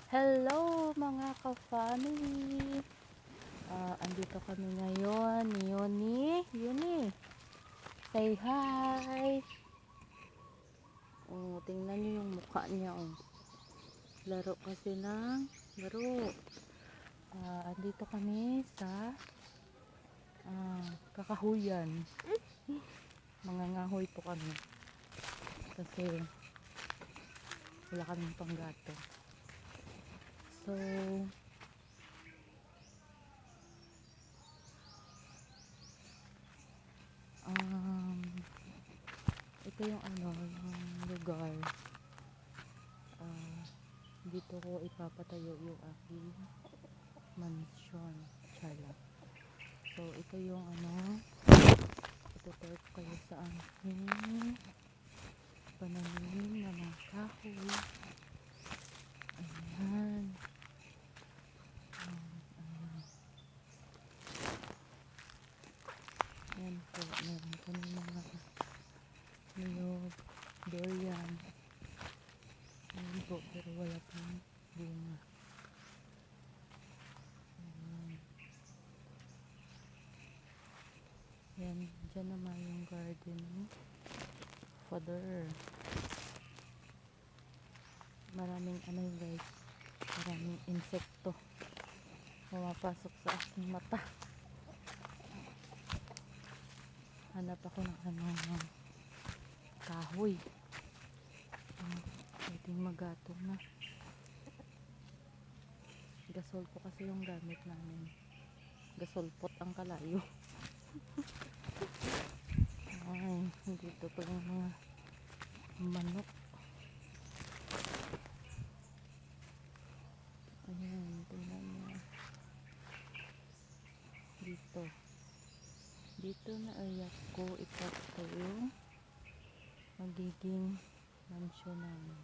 Hello mga ka-family! Andito kami ngayon ni Yuni. Say hi! Oh, tingnan niyo yung mukha niya. Oh. Laro kasi ng laro. Andito kami sa kakahuyan. Mangangahoy po kami. Kasi wala kaming panggato. So, ito yung yung lugar. Dito ko ipapatayo yung aking mansion. Chala. So, ito yung itutur ko kayo sa aking pananim na mga kahoy. Ayan. Ayan po. Meron kami mga niyog, durian. Ayan po. Pero wala pang bunga. Ayan. Dyan naman yung garden ni Father. Maraming guys. Maraming insekto. Pumapasok sa aking mata. Hanap ako ng kahoy. Pwedeng magatong na. Gasol po kasi yung gamit namin. Gasolpot ang kalayo. Ay, dito pa yung mga manok. Ayan, tingnan nyo. Dito na ayak ko ipatayo magiging mansion namin.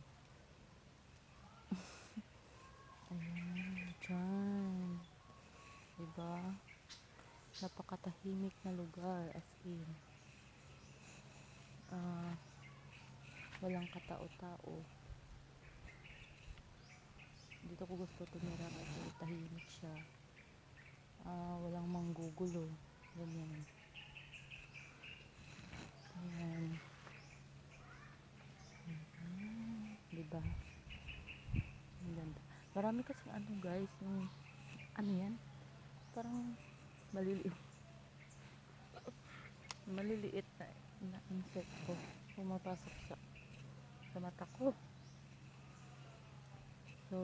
Ayan, dyan. Diba? Napakatahimik na lugar, as in. Walang katao-tao. Dito ko gusto tumira kasi tahimik siya. Walang manggugulo. Ganyan. Ayan. Diba? Ang ganda. Marami kasi guys, yung yan? Parang maliliit na insekto pumapasok sa mata ko. So,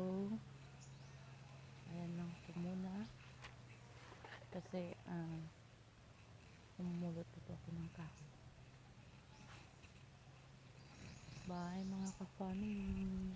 ayan lang po muna. Kasi, umulot ito ako ng kahoy. Bye mga ka-family.